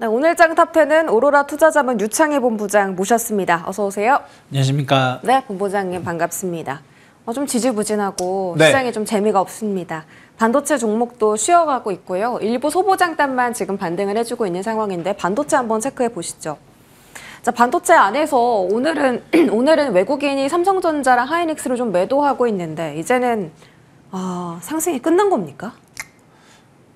네, 오늘 장 탑10은 오로라 투자자문 유창희 본부장 모셨습니다. 어서 오세요. 안녕하십니까. 네, 본부장님 반갑습니다. 좀 지지부진하고 네. 시장에 좀 재미가 없습니다. 반도체 종목도 쉬어가고 있고요. 일부 소보장단만 지금 반등을 해주고 있는 상황인데 반도체 한번 체크해 보시죠. 자, 반도체 안에서 오늘은 외국인이 삼성전자랑 하이닉스를 좀 매도하고 있는데 이제는 상승이 끝난 겁니까?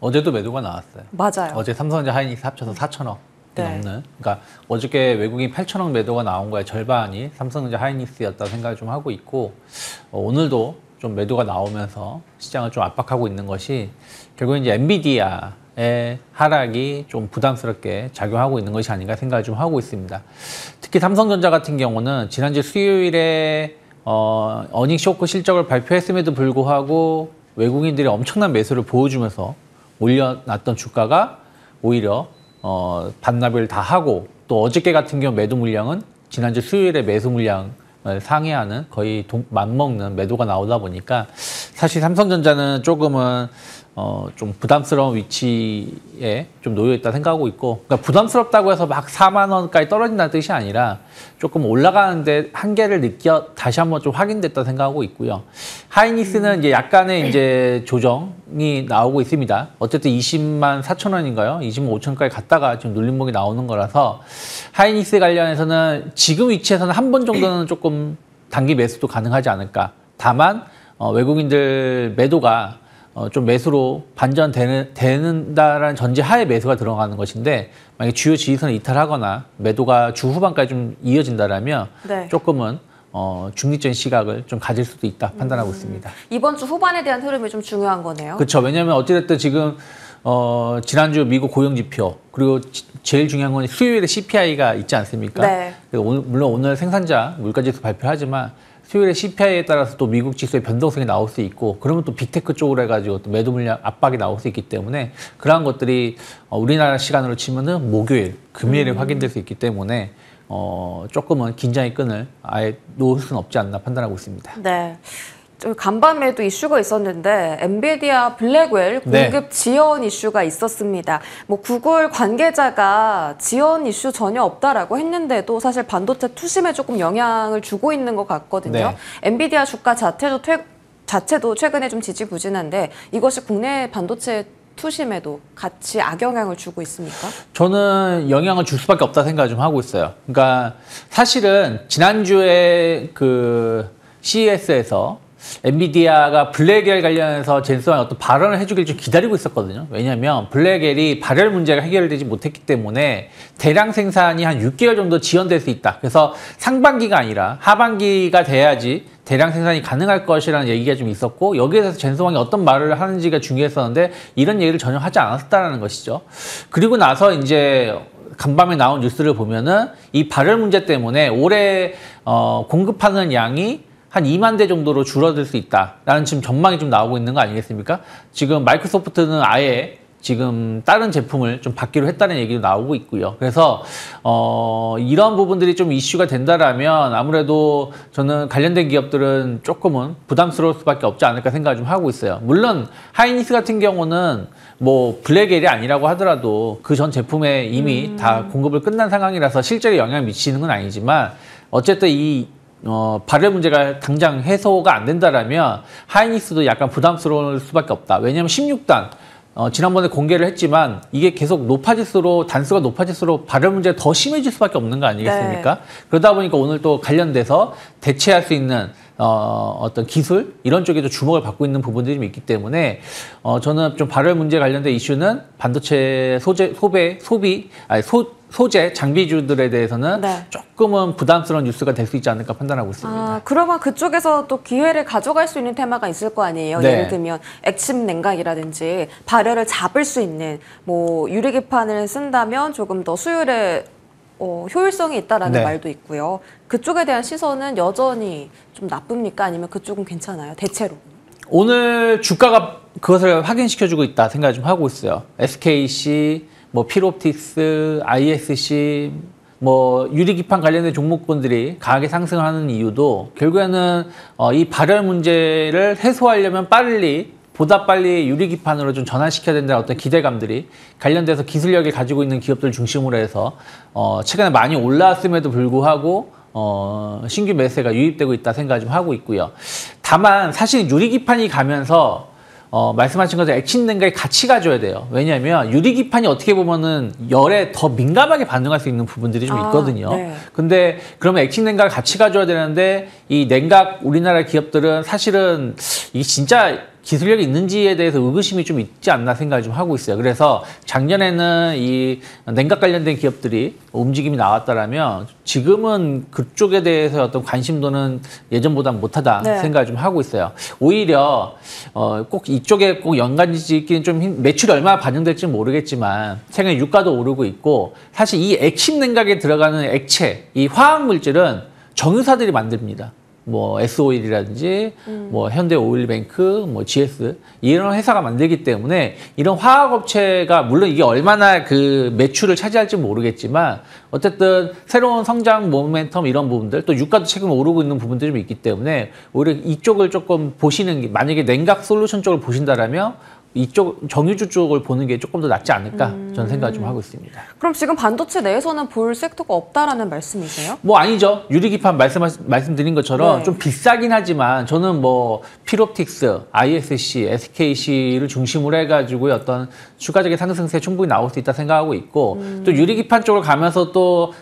어제도 매도가 나왔어요. 맞아요. 어제 삼성전자 하이닉스 합쳐서 4천억 네. 넘는. 그러니까 어저께 외국인 8천억 매도가 나온 거에 절반이 삼성전자 하이닉스였다고 생각을 좀 하고 있고 오늘도 좀 매도가 나오면서 시장을 좀 압박하고 있는 것이 결국 이제 엔비디아의 하락이 좀 부담스럽게 작용하고 있는 것이 아닌가 생각을 좀 하고 있습니다. 특히 삼성전자 같은 경우는 지난주 수요일에 어닝 쇼크 실적을 발표했음에도 불구하고 외국인들이 엄청난 매수를 보여주면서 올려놨던 주가가 오히려 반납을 다 하고 또 어저께 같은 경우 매도 물량은 지난주 수요일에 매수 물량을 상회하는 거의 맞먹는 매도가 나오다 보니까 사실 삼성전자는 조금은 좀 부담스러운 위치에 좀 놓여 있다 생각하고 있고, 그러니까 부담스럽다고 해서 막 4만 원까지 떨어진다는 뜻이 아니라 조금 올라가는데 한계를 다시 한번 좀 확인됐다 생각하고 있고요. 하이닉스는 이제 약간의 이제 조정이 나오고 있습니다. 어쨌든 20만 4천 원인가요? 20만 5천까지 갔다가 지금 눌림목이 나오는 거라서 하이닉스 관련해서는 지금 위치에서는 한 번 정도는 조금 단기 매수도 가능하지 않을까. 다만 외국인들 매도가 좀 매수로 반전되는다라는 전제하에 매수가 들어가는 것인데, 만약에 주요 지지선을 이탈하거나 매도가 주 후반까지 좀 이어진다라면 네. 조금은 중립적인 시각을 좀 가질 수도 있다 판단하고 있습니다. 이번 주 후반에 대한 흐름이 좀 중요한 거네요. 그렇죠. 왜냐하면 어찌됐든 지금 지난주 미국 고용지표, 그리고 제일 중요한 건 수요일에 CPI가 있지 않습니까? 네. 물론 오늘 생산자 물가지수 발표하지만 수요일에 CPI에 따라서 또 미국 지수의 변동성이 나올 수 있고, 그러면 또 빅테크 쪽으로 해가지고 또 매도 물량 압박이 나올 수 있기 때문에 그러한 것들이 우리나라 시간으로 치면은 목요일, 금요일에 확인될 수 있기 때문에 조금은 긴장의 끈을 아예 놓을 수는 없지 않나 판단하고 있습니다. 네. 간밤에도 이슈가 있었는데 엔비디아 블랙웰 공급 지연 이슈가 있었습니다. 뭐 구글 관계자가 지연 이슈 전혀 없다라고 했는데도 사실 반도체 투심에 조금 영향을 주고 있는 것 같거든요. 네. 엔비디아 주가 자체도 최근에 좀 지지부진한데 이것이 국내 반도체 투심에도 같이 악영향을 주고 있습니까? 저는 영향을 줄 수밖에 없다 생각을 좀 하고 있어요. 그러니까 사실은 지난주에 그 CES에서 엔비디아가 블랙엘 관련해서 젠슨왕이 어떤 발언을 해주길 좀 기다리고 있었거든요. 왜냐하면 블랙엘이 발열 문제가 해결되지 못했기 때문에 대량 생산이 한 6개월 정도 지연될 수 있다. 그래서 상반기가 아니라 하반기가 돼야지 대량 생산이 가능할 것이라는 얘기가 좀 있었고, 여기에 대해서 젠슨왕이 어떤 말을 하는지가 중요했었는데 이런 얘기를 전혀 하지 않았다는 것이죠. 그리고 나서 이제 간밤에 나온 뉴스를 보면은 이 발열 문제 때문에 올해 공급하는 양이 한 2만 대 정도로 줄어들 수 있다라는 지금 전망이 좀 나오고 있는 거 아니겠습니까? 지금 마이크로소프트는 아예 지금 다른 제품을 좀 받기로 했다는 얘기도 나오고 있고요. 그래서 이런 부분들이 좀 이슈가 된다라면 아무래도 저는 관련된 기업들은 조금은 부담스러울 수밖에 없지 않을까 생각을 좀 하고 있어요. 물론 하이닉스 같은 경우는 뭐 블랙엘이 아니라고 하더라도 그 전 제품에 이미 다 공급을 끝난 상황이라서 실제로 영향을 미치는 건 아니지만, 어쨌든 이 발열 문제가 당장 해소가 안 된다라면 하이닉스도 약간 부담스러울 수밖에 없다. 왜냐하면 16단 지난번에 공개를 했지만 이게 계속 높아질수록, 단수가 높아질수록 발열 문제가 더 심해질 수밖에 없는 거 아니겠습니까? 네. 그러다 보니까 오늘 또 관련돼서 대체할 수 있는 어떤 기술 이런 쪽에도 주목을 받고 있는 부분들이 좀 있기 때문에 저는 좀 발열 문제 관련된 이슈는 반도체 소재 장비주들에 대해서는 네. 조금은 부담스러운 뉴스가 될 수 있지 않을까 판단하고 있습니다. 그러면 그쪽에서 또 기회를 가져갈 수 있는 테마가 있을 거 아니에요. 네. 예를 들면 액침 냉각이라든지 발열을 잡을 수 있는 뭐 유리기판을 쓴다면 조금 더 수율에 효율성이 있다라는 네. 말도 있고요. 그쪽에 대한 시선은 여전히 좀 나쁩니까? 아니면 그쪽은 괜찮아요? 대체로. 오늘 주가가 그것을 확인시켜주고 있다 생각을 좀 하고 있어요. SKC, 뭐 필옵틱스, ISC, 뭐 유리기판 관련된 종목군들이 강하게 상승하는 이유도 결국에는 이 발열 문제를 해소하려면 빨리 보다 빨리 유리기판으로 좀 전환시켜야 된다는 어떤 기대감들이 관련돼서 기술력을 가지고 있는 기업들 중심으로 해서 최근에 많이 올라왔음에도 불구하고 신규 매수세가 유입되고 있다 생각 좀 하고 있고요. 다만 사실 유리기판이 가면서 말씀하신 것처럼 액친 냉각이 같이 가줘야 돼요. 왜냐하면 유리기판이 어떻게 보면은 열에 더 민감하게 반응할 수 있는 부분들이 좀 있거든요. 네. 근데 그러면 액친 냉각을 같이 가줘야 되는데 이 냉각 우리나라 기업들은 사실은 이게 진짜 기술력이 있는지에 대해서 의구심이 좀 있지 않나 생각을 좀 하고 있어요. 그래서 작년에는 이 냉각 관련된 기업들이 움직임이 나왔다라면 지금은 그쪽에 대해서 어떤 관심도는 예전보다 못하다 네. 생각을 좀 하고 있어요. 오히려 꼭 이쪽에 꼭 연관짓기는 좀 매출이 얼마나 반영될지는 모르겠지만 최근에 유가도 오르고 있고 사실 이 액침 냉각에 들어가는 액체, 이 화학 물질은 정유사들이 만듭니다. 뭐 S-오일이라든지 뭐 현대오일뱅크, 뭐 GS 이런 회사가 만들기 때문에 이런 화학업체가 물론 이게 얼마나 그 매출을 차지할지 모르겠지만 어쨌든 새로운 성장 모멘텀 이런 부분들 또 유가도 최근 오르고 있는 부분들이 좀 있기 때문에 오히려 이쪽을 조금 보시는 게 만약에 냉각 솔루션 쪽을 보신다라면 이쪽 정유주 쪽을 보는 게 조금 더 낫지 않을까 저는 생각을 좀 하고 있습니다. 그럼 지금 반도체 내에서는 볼 섹터가 없다라는 말씀이세요? 뭐 아니죠. 유리기판 말씀드린 것처럼 네. 좀 비싸긴 하지만 저는 뭐 필옵틱스, ISC, SKC를 중심으로 해가지고 어떤 추가적인 상승세 충분히 나올 수 있다 생각하고 있고 또 유리기판 쪽으로 가면서 또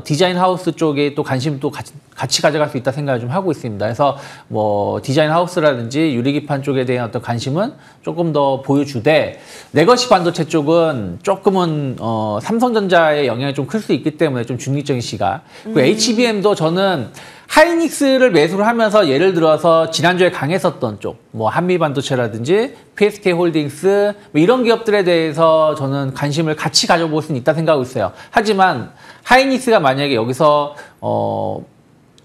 디자인 하우스 쪽에 또 관심도 같이 가져갈 수 있다 생각을 좀 하고 있습니다. 그래서 뭐 디자인 하우스라든지 유리기판 쪽에 대한 어떤 관심은 조금 더 보여주되 레거시 반도체 쪽은 조금은 삼성전자의 영향이 좀 클 수 있기 때문에 좀 중립적인 시각. 그리고 HBM도 저는 하이닉스를 매수를 하면서 예를 들어서 지난주에 강했었던 쪽, 뭐 한미반도체라든지 PSK홀딩스 뭐 이런 기업들에 대해서 저는 관심을 같이 가져볼 수는 있다 생각하고 있어요. 하지만 하이닉스가 만약에 여기서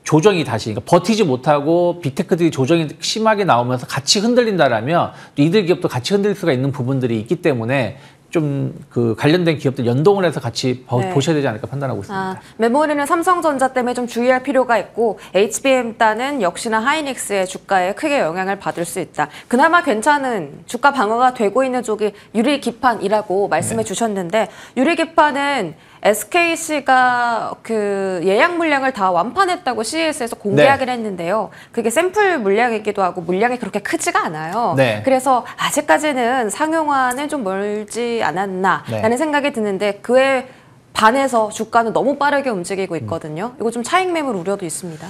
조정이 다시 그러니까 버티지 못하고 빅테크들이 조정이 심하게 나오면서 같이 흔들린다라면 또 이들 기업도 같이 흔들릴 수가 있는 부분들이 있기 때문에 좀 그 관련된 기업들 연동을 해서 같이 네. 보셔야 되지 않을까 판단하고 있습니다. 메모리는 삼성전자 때문에 좀 주의할 필요가 있고 HBM 따는 역시나 하이닉스의 주가에 크게 영향을 받을 수 있다. 그나마 괜찮은 주가 방어가 되고 있는 쪽이 유리기판이라고 말씀해 주셨는데 유리기판은 SKC가 그 예약 물량을 다 완판했다고 CES에서 공개하긴 했는데요. 그게 샘플 물량이기도 하고 물량이 그렇게 크지가 않아요. 네. 그래서 아직까지는 상용화는 좀 멀지 않았나라는 생각이 드는데 그에 반해서 주가는 너무 빠르게 움직이고 있거든요. 이거 좀 차익 매물 우려도 있습니다.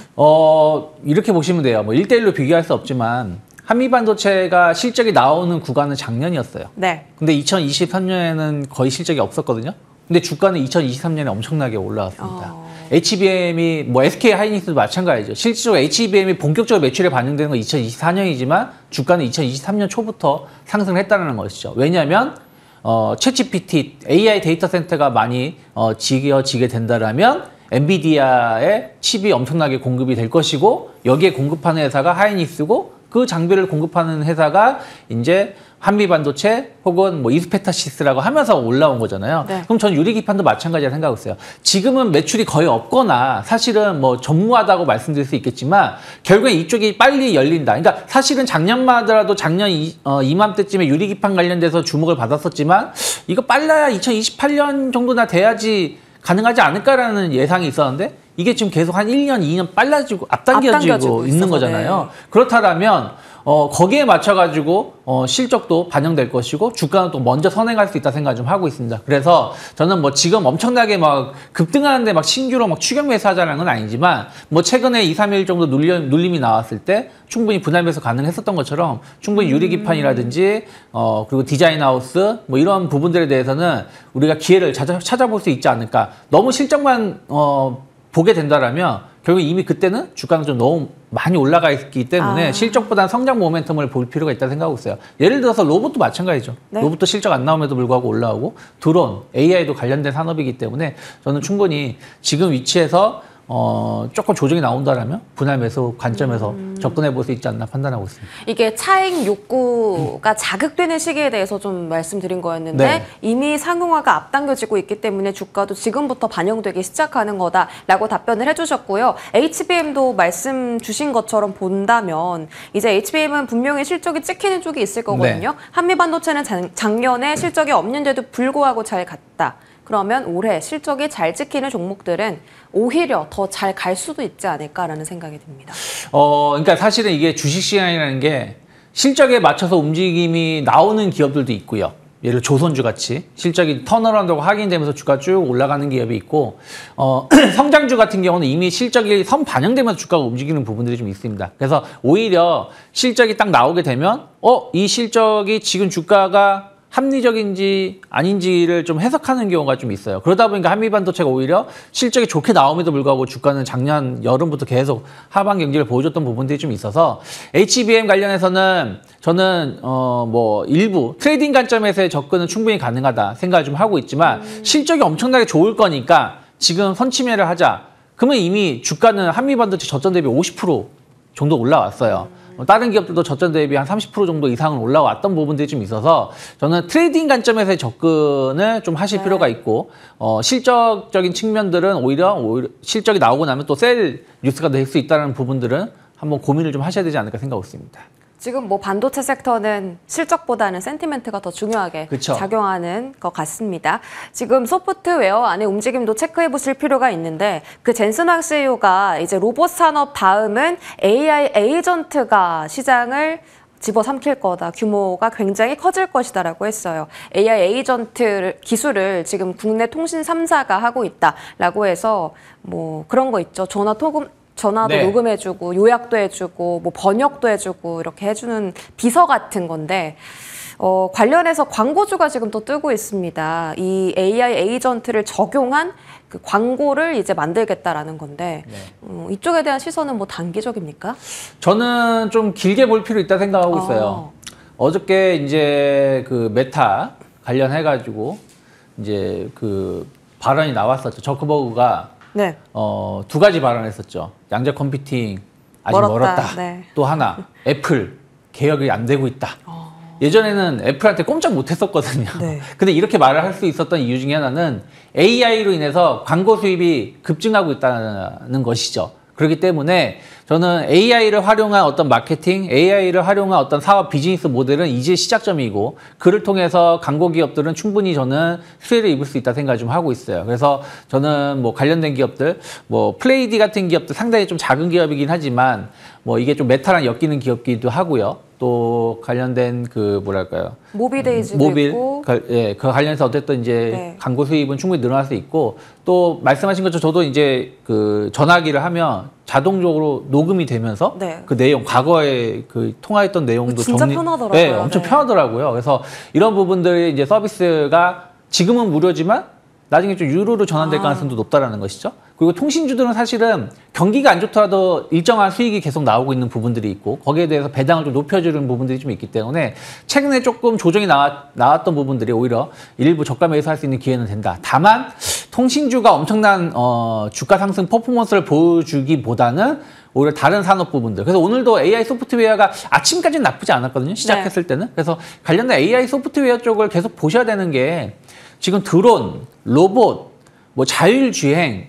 이렇게 보시면 돼요. 뭐 1대1로 비교할 수 없지만 한미반도체가 실적이 나오는 구간은 작년이었어요. 네. 근데 2023년에는 거의 실적이 없었거든요. 근데 주가는 2023년에 엄청나게 올라왔습니다. HBM이 뭐 SK 하이닉스도 마찬가지죠. 실질적으로 HBM이 본격적으로 매출에 반영되는 건 2024년이지만 주가는 2023년 초부터 상승했다는 것이죠. 왜냐하면 챗GPT, AI 데이터 센터가 많이 지어지게 된다라면 엔비디아의 칩이 엄청나게 공급이 될 것이고 여기에 공급하는 회사가 하이닉스고 그 장비를 공급하는 회사가 이제 한미반도체 혹은 뭐 이스페타시스라고 하면서 올라온 거잖아요. 네. 그럼 전 유리기판도 마찬가지라 생각하고 있어요. 지금은 매출이 거의 없거나 사실은 뭐 전무하다고 말씀드릴 수 있겠지만 결국에 이쪽이 빨리 열린다. 그러니까 사실은 작년만 하더라도 작년 이맘때쯤에 유리기판 관련돼서 주목을 받았었지만 이거 빨라야 2028년 정도나 돼야지 가능하지 않을까라는 예상이 있었는데 이게 지금 계속 한 1년, 2년 빨라지고 앞당겨지고 있는 거잖아요. 네. 그렇다면 거기에 맞춰가지고 실적도 반영될 것이고 주가는 또 먼저 선행할 수 있다 생각 좀 하고 있습니다. 그래서 저는 뭐 지금 엄청나게 막 급등하는데 막 신규로 막 추격 매수하자는 건 아니지만 뭐 최근에 2, 3일 정도 눌림이 나왔을 때 충분히 분할 매수 가능했었던 것처럼 충분히 유리기판이라든지 그리고 디자인 하우스 뭐 이런 부분들에 대해서는 우리가 기회를 찾아볼 수 있지 않을까. 너무 실적만 보게 된다라면 결국 이미 그때는 주가는 좀 너무 많이 올라가 있기 때문에 실적보다는 성장 모멘텀을 볼 필요가 있다고 생각하고 있어요. 예를 들어서 로봇도 마찬가지죠. 네. 로봇도 실적 안 나옴에도 불구하고 올라오고 드론, AI도 관련된 산업이기 때문에 저는 충분히 지금 위치에서 조금 조정이 나온다라면 분할 매수 관점에서 접근해 볼 수 있지 않나 판단하고 있습니다. 이게 차익 욕구가 자극되는 시기에 대해서 좀 말씀드린 거였는데 네. 이미 상용화가 앞당겨지고 있기 때문에 주가도 지금부터 반영되기 시작하는 거다라고 답변을 해주셨고요. HBM도 말씀 주신 것처럼 본다면 이제 HBM은 분명히 실적이 찍히는 쪽이 있을 거거든요. 네. 한미반도체는 작년에 실적이 없는데도 불구하고 잘 갔다. 그러면 올해 실적이 잘 찍히는 종목들은 오히려 더 잘 갈 수도 있지 않을까라는 생각이 듭니다. 그러니까 사실은 이게 주식시장이라는 게 실적에 맞춰서 움직임이 나오는 기업들도 있고요. 예를 들어 조선주 같이 실적이 턴어라운드가 확인되면서 주가 쭉 올라가는 기업이 있고 성장주 같은 경우는 이미 실적이 선 반영되면서 주가가 움직이는 부분들이 좀 있습니다. 그래서 오히려 실적이 딱 나오게 되면 이 실적이 지금 주가가 합리적인지 아닌지를 좀 해석하는 경우가 좀 있어요. 그러다 보니까 한미반도체가 오히려 실적이 좋게 나옴에도 불구하고 주가는 작년 여름부터 계속 하방 경기를 보여줬던 부분들이 좀 있어서 HBM 관련해서는 저는 뭐 일부 트레이딩 관점에서의 접근은 충분히 가능하다 생각을 좀 하고 있지만 실적이 엄청나게 좋을 거니까 지금 선침해를 하자. 그러면 이미 주가는 한미반도체 저점 대비 50% 정도 올라왔어요. 다른 기업들도 저점 대비 한 30% 정도 이상은 올라왔던 부분들이 좀 있어서 저는 트레이딩 관점에서의 접근을 좀 하실 필요가 있고 실적적인 측면들은 오히려 실적이 나오고 나면 또 셀 뉴스가 될 수 있다는 부분들은 한번 고민을 좀 하셔야 되지 않을까 생각하고 있습니다. 지금 뭐 반도체 섹터는 실적보다는 센티멘트가 더 중요하게 그쵸. 작용하는 것 같습니다. 지금 소프트웨어 안에 움직임도 체크해 보실 필요가 있는데 그 젠슨황 CEO가 이제 로봇 산업 다음은 AI 에이전트가 시장을 집어삼킬 거다. 규모가 굉장히 커질 것이다라고 했어요. AI 에이전트 기술을 지금 국내 통신 3사가 하고 있다라고 해서 뭐 그런 거 있죠. 전화도 네. 녹음해주고 요약도 해주고 뭐 번역도 해주고 이렇게 해주는 비서 같은 건데 관련해서 광고주가 지금 또 뜨고 있습니다. 이 AI 에이전트를 적용한 그 광고를 이제 만들겠다라는 건데 이쪽에 대한 시선은 뭐 단기적입니까? 저는 좀 길게 볼 필요 있다 생각하고 있어요. 어저께 이제 그 메타 관련해가지고 이제 그 발언이 나왔었죠. 저커버그가 네. 두 가지 발언했었죠. 양자 컴퓨팅 아직 멀었다. 네. 또 하나 애플 개혁이 안 되고 있다. 예전에는 애플한테 꼼짝 못했었거든요. 네. 근데 이렇게 말을 할 수 있었던 이유 중에 하나는 AI로 인해서 광고 수입이 급증하고 있다는 것이죠. 그렇기 때문에 저는 AI를 활용한 어떤 마케팅, AI를 활용한 어떤 사업 비즈니스 모델은 이제 시작점이고 그를 통해서 광고 기업들은 충분히 저는 수혜를 입을 수 있다 생각을 좀 하고 있어요. 그래서 저는 뭐 관련된 기업들, 뭐 플레이디 같은 기업들 상당히 좀 작은 기업이긴 하지만 뭐 이게 좀 메타랑 엮이는 기업이기도 하고요. 또 관련된 그 뭐랄까요? 모비데이즈도 있고 예, 그 관련해서 어쨌든 이제 네. 광고 수입은 충분히 늘어날 수 있고 또 말씀하신 것처럼 저도 이제 그 전화기를 하면 자동적으로 녹음이 되면서 네. 그 내용 과거에 그 통화했던 내용도 진짜 편하더라고요. 네, 엄청 네. 편하더라고요. 그래서 이런 부분들이 이제 서비스가 지금은 무료지만 나중에 좀 유료로 전환될 가능성도 높다라는 것이죠. 그리고 통신주들은 사실은 경기가 안 좋더라도 일정한 수익이 계속 나오고 있는 부분들이 있고 거기에 대해서 배당을 좀 높여주는 부분들이 좀 있기 때문에 최근에 조금 조정이 나왔던 부분들이 오히려 일부 저가 매수할 수 있는 기회는 된다. 다만 통신주가 엄청난 주가 상승 퍼포먼스를 보여주기보다는 오히려 다른 산업 부분들. 그래서 오늘도 AI 소프트웨어가 아침까지는 나쁘지 않았거든요. 시작했을 때는. 그래서 관련된 AI 소프트웨어 쪽을 계속 보셔야 되는 게 지금 드론, 로봇, 뭐 자율주행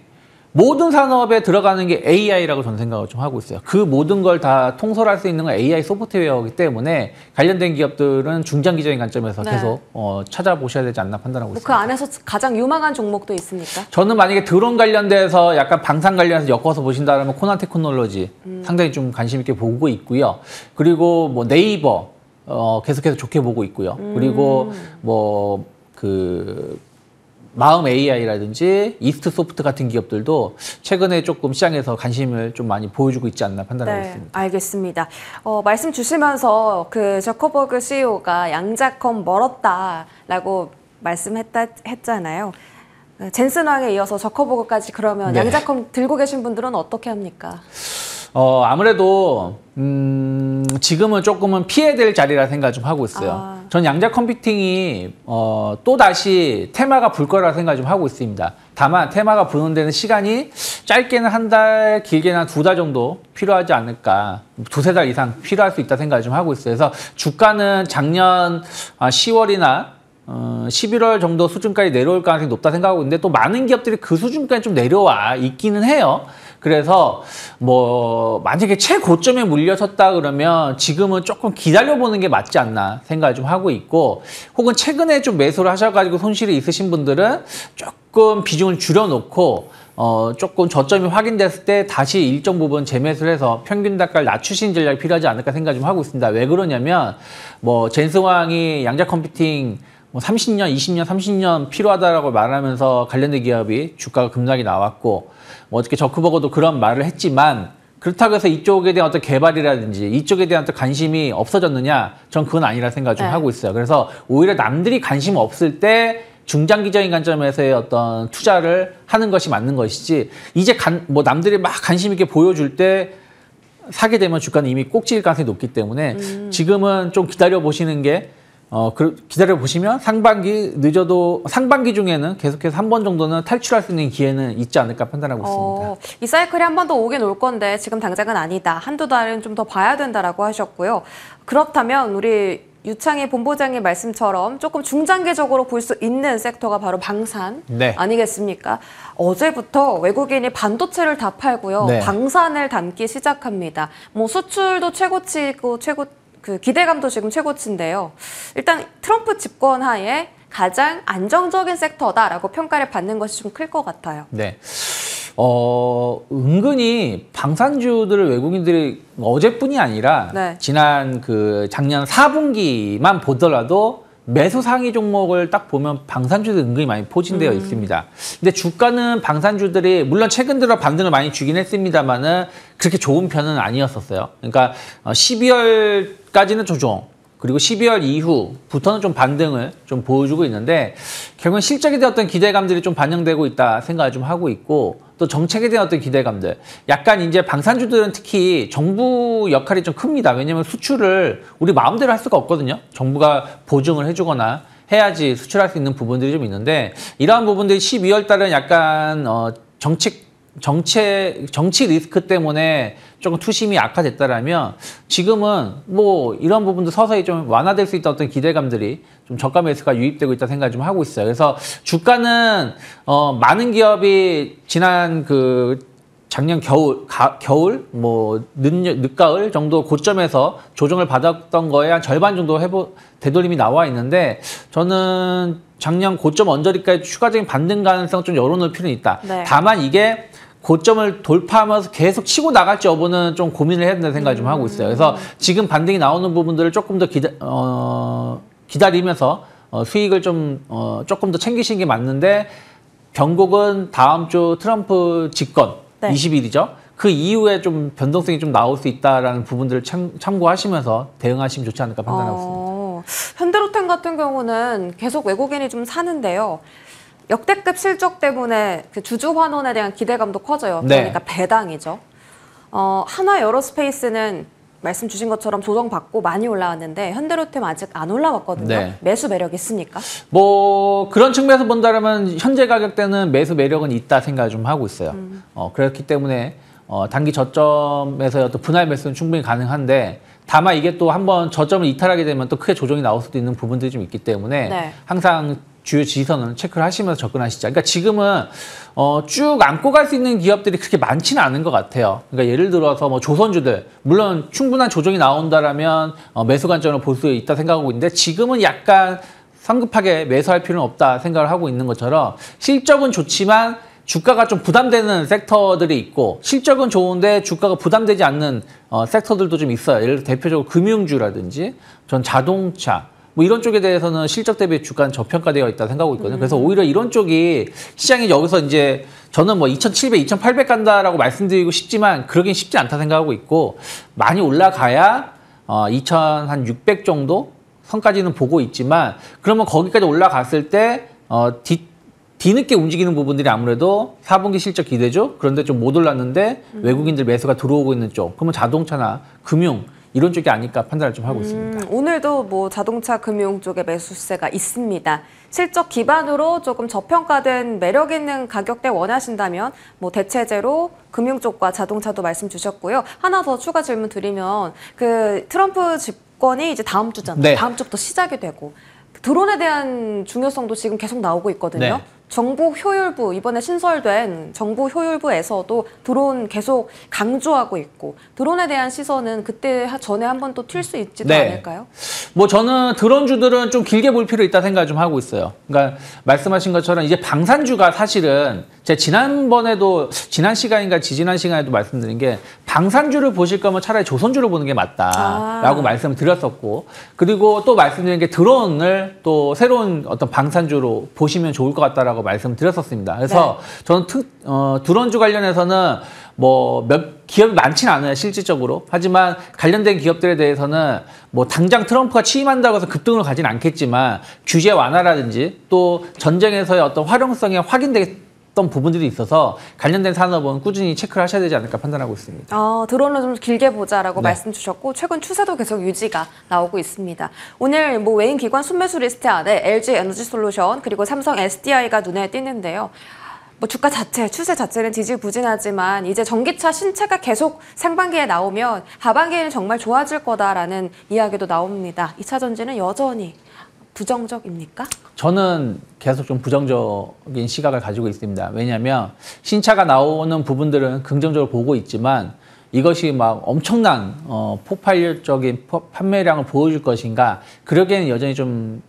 모든 산업에 들어가는 게 AI라고 저는 생각을 좀 하고 있어요. 그 모든 걸 다 통솔할 수 있는 건 AI 소프트웨어이기 때문에 관련된 기업들은 중장기적인 관점에서 네. 계속 찾아보셔야 되지 않나 판단하고 그 있습니다. 안에서 가장 유망한 종목도 있습니까? 저는 만약에 드론 관련돼서 약간 방산 관련해서 엮어서 보신다면 코난 테크놀로지 상당히 좀 관심 있게 보고 있고요. 그리고 뭐 네이버 계속해서 좋게 보고 있고요. 그리고 뭐 마음 AI라든지 이스트 소프트 같은 기업들도 최근에 조금 시장에서 관심을 좀 많이 보여주고 있지 않나 판단하고 있습니다. 알겠습니다. 말씀 주시면서 그 저커버그 CEO가 양자컴 멀었다라고 말씀했잖아요. 젠슨왕에 이어서 저커버그까지 그러면 네. 양자컴 들고 계신 분들은 어떻게 합니까? 아무래도 지금은 조금은 피해야 될 자리라 생각 좀 하고 있어요. 전 양자 컴퓨팅이 또 다시 테마가 불 거라 생각 좀 하고 있습니다. 다만 테마가 분원되는 시간이 짧게는 한 달, 길게는 한 2달 정도 필요하지 않을까. 2~3달 이상 필요할 수 있다 생각을 좀 하고 있어요. 그래서 주가는 작년 10월이나 11월 정도 수준까지 내려올 가능성이 높다 생각하고 있는데 또 많은 기업들이 그 수준까지 좀 내려와 있기는 해요. 그래서 뭐 만약에 최고점에 물려섰다 그러면 지금은 조금 기다려보는 게 맞지 않나 생각을 좀 하고 있고, 혹은 최근에 좀 매수를 하셔가지고 손실이 있으신 분들은 조금 비중을 줄여놓고 조금 저점이 확인됐을 때 다시 일정 부분 재매수를 해서 평균 단가를 낮추신 전략이 필요하지 않을까 생각 좀 하고 있습니다. 왜 그러냐면 뭐 젠슨왕이 양자 컴퓨팅 뭐 30년, 20년, 30년 필요하다라고 말하면서 관련된 기업이 주가가 급락이 나왔고, 뭐 어저께 저크버거도 그런 말을 했지만, 그렇다고 해서 이쪽에 대한 어떤 개발이라든지 이쪽에 대한 어떤 관심이 없어졌느냐? 전 그건 아니라 생각을 좀 하고 있어요. 그래서 오히려 남들이 관심 없을 때 중장기적인 관점에서의 어떤 투자를 하는 것이 맞는 것이지, 이제 뭐 남들이 막 관심 있게 보여줄 때 사게 되면 주가는 이미 꼭지일 가능성이 높기 때문에 지금은 좀 기다려 보시는 게 기다려 보시면 늦어도 상반기 중에는 계속해서 한 번 정도는 탈출할 수 있는 기회는 있지 않을까 판단하고 있습니다. 이 사이클이 한 번 더 오긴 올 건데 지금 당장은 아니다. 한두 달은 좀 더 봐야 된다라고 하셨고요. 그렇다면 우리 유창희 본부장의 말씀처럼 조금 중장기적으로 볼 수 있는 sek터가 바로 방산 아니겠습니까? 어제부터 외국인이 반도체를 다 팔고요. 방산을 담기 시작합니다. 뭐 수출도 최고치고 그 기대감도 지금 최고치인데요. 일단 트럼프 집권 하에 가장 안정적인 섹터다라고 평가를 받는 것이 좀 클 것 같아요. 네. 은근히 방산주들을 외국인들이 어제뿐이 아니라 지난 작년 4분기만 보더라도 매수 상위 종목을 딱 보면 방산주들이 은근히 많이 포진되어 있습니다. 근데 주가는 방산주들이 물론 최근 들어 반등을 많이 주긴 했습니다만은 그렇게 좋은 편은 아니었었어요. 그러니까 12월까지는 조정, 그리고 12월 이후부터는 좀 반등을 좀 보여주고 있는데, 결국은 실적에 대한 어떤 기대감들이 좀 반영되고 있다 생각을 좀 하고 있고, 또 정책에 대한 어떤 기대감들, 약간 이제 방산주들은 특히 정부 역할이 좀 큽니다. 왜냐하면 수출을 우리 마음대로 할 수가 없거든요. 정부가 보증을 해주거나 해야지 수출할 수 있는 부분들이 좀 있는데, 이러한 부분들이 12월 달은 약간 정치 리스크 때문에 조금 투심이 악화됐다라면, 지금은 뭐 이런 부분도 서서히 좀 완화될 수 있다 어떤 기대감들이 좀 저가 매수가 유입되고 있다 생각을 좀 하고 있어요. 그래서 주가는 많은 기업이 지난 작년 겨울 뭐 늦가을 정도 고점에서 조정을 받았던 거에 한 절반 정도 되돌림이 나와 있는데, 저는 작년 고점 언저리까지 추가적인 반등 가능성 좀 열어놓을 필요는 있다. 다만 이게 고점을 돌파하면서 계속 치고 나갈지 여부는 좀 고민을 해야 된다는 생각을 좀 하고 있어요. 그래서 지금 반등이 나오는 부분들을 조금 더 기다리면서 수익을 좀 조금 더 챙기시는 게 맞는데, 변곡은 다음 주 트럼프 집권 20일이죠. 그 이후에 좀 변동성이 좀 나올 수 있다라는 부분들을 참고하시면서 대응하시면 좋지 않을까 판단하고 있습니다. 현대로템 같은 경우는 계속 외국인이 좀 사는데요. 역대급 실적 때문에 그 주주 환원에 대한 기대감도 커져요. 그러니까 배당이죠. 한화 에어로스페이스는 말씀 주신 것처럼 조정받고 많이 올라왔는데 현대로템 아직 안 올라왔거든요. 매수 매력 있습니까? 뭐 그런 측면에서 본다면 현재 가격대는 매수 매력은 있다 생각을 좀 하고 있어요. 그렇기 때문에 단기 저점에서의 어떤 분할 매수는 충분히 가능한데, 다만 이게 또 한번 저점을 이탈하게 되면 또 크게 조정이 나올 수도 있는 부분들이 좀 있기 때문에 항상 주요 지지선을 체크를 하시면서 접근하시죠. 그러니까 지금은 쭉 안고 갈 수 있는 기업들이 그렇게 많지는 않은 것 같아요. 그러니까 예를 들어서 뭐 조선주들, 물론 충분한 조정이 나온다라면 매수 관점으로 볼 수 있다 생각하고 있는데, 지금은 약간 성급하게 매수할 필요는 없다 생각을 하고 있는 것처럼, 실적은 좋지만 주가가 좀 부담되는 섹터들이 있고, 실적은 좋은데 주가가 부담되지 않는 섹터들도 좀 있어요. 예를 들어 대표적으로 금융주라든지 전 자동차, 뭐 이런 쪽에 대해서는 실적 대비 주가는 저평가되어 있다 생각하고 있거든요. 그래서 오히려 이런 쪽이 시장이 여기서 이제 저는 뭐 2,700, 2,800 간다라고 말씀드리고 싶지만 그러긴 쉽지 않다 생각하고 있고, 많이 올라가야 2,600 정도 선까지는 보고 있지만, 그러면 거기까지 올라갔을 때 뒤늦게 움직이는 부분들이 아무래도 4분기 실적 기대죠. 그런데 좀 못 올랐는데 외국인들 매수가 들어오고 있는 쪽, 그러면 자동차나 금융 이런 쪽이 아닐까 판단을 좀 하고 있습니다. 오늘도 뭐 자동차 금융 쪽에 매수세가 있습니다. 실적 기반으로 조금 저평가된 매력 있는 가격대 원하신다면 뭐 대체제로 금융 쪽과 자동차도 말씀 주셨고요. 하나 더 추가 질문 드리면 그 트럼프 집권이 이제 다음 주잖아요. 네. 다음 주부터 시작이 되고 드론에 대한 중요성도 지금 계속 나오고 있거든요. 네. 정부 효율부, 이번에 신설된 정부 효율부에서도 드론 계속 강조하고 있고 드론에 대한 시선은 그때 전에 한번 또 튈 수 있지도 네. 않을까요? 뭐 저는 드론주들은 좀 길게 볼 필요 있다 생각 좀 하고 있어요. 그러니까 말씀하신 것처럼 이제 방산주가 사실은 제가 지난번에도 지난 시간인가 지지난 시간에도 말씀드린 게 방산주를 보실 거면 차라리 조선주를 보는 게 맞다라고 말씀을 드렸었고, 그리고 또 말씀드린 게 드론을 또 새로운 어떤 방산주로 보시면 좋을 것 같다라고 말씀드렸었습니다. 그래서 네. 저는 드론주 관련해서는 뭐 몇 기업이 많지는 않아요, 실질적으로. 하지만 관련된 기업들에 대해서는 뭐 당장 트럼프가 취임한다고 해서 급등을 가진 않겠지만 규제 완화라든지 또 전쟁에서의 어떤 활용성이 확인됐던 부분들이 있어서 관련된 산업은 꾸준히 체크를 하셔야 되지 않을까 판단하고 있습니다. 드론을 좀 길게 보자라고 네. 말씀 주셨고 최근 추세도 계속 유지가 나오고 있습니다. 오늘 뭐 외인 기관 순매수 리스트 안에 LG 에너지솔루션 그리고 삼성 SDI가 눈에 띄는데요. 뭐 주가 자체, 추세 자체는 지지부진하지만 이제 전기차 신차가 계속 상반기에 나오면 하반기에는 정말 좋아질 거다라는 이야기도 나옵니다. 2차 전지는 여전히 부정적입니까? 저는 계속 좀 부정적인 시각을 가지고 있습니다. 왜냐하면 신차가 나오는 부분들은 긍정적으로 보고 있지만 이것이 막 엄청난 폭발적인 판매량을 보여줄 것인가, 그러기에는 여전히 좀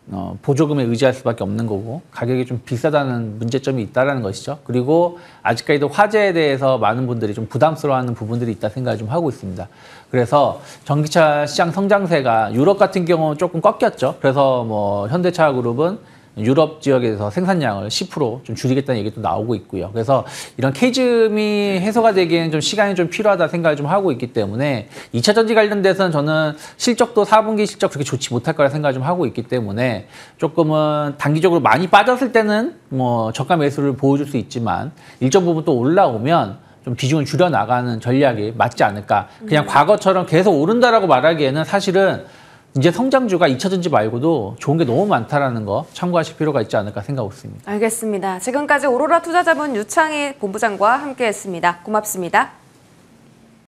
보조금에 의지할 수밖에 없는 거고 가격이 좀 비싸다는 문제점이 있다는 것이죠. 그리고 아직까지도 화재에 대해서 많은 분들이 좀 부담스러워하는 부분들이 있다 생각을 좀 하고 있습니다. 그래서 전기차 시장 성장세가 유럽 같은 경우는 조금 꺾였죠. 그래서 뭐 현대차 그룹은 유럽 지역에서 생산량을 10% 좀 줄이겠다는 얘기도 나오고 있고요. 그래서 이런 케이즘이 해소가 되기에는 좀 시간이 좀 필요하다 생각을 좀 하고 있기 때문에 2차 전지 관련돼서는 저는 실적도 4분기 실적 그렇게 좋지 못할 거라 생각을 좀 하고 있기 때문에 조금은 단기적으로 많이 빠졌을 때는 뭐 저가 매수를 보여줄 수 있지만 일정 부분 또 올라오면 좀 비중을 줄여 나가는 전략이 맞지 않을까. 그냥 과거처럼 계속 오른다라고 말하기에는 사실은 이제 성장주가 2차 전지 말고도 좋은 게 너무 많다라는 거 참고하실 필요가 있지 않을까 생각하고 있습니다. 알겠습니다. 지금까지 오로라 투자자문 유창희 본부장과 함께했습니다. 고맙습니다.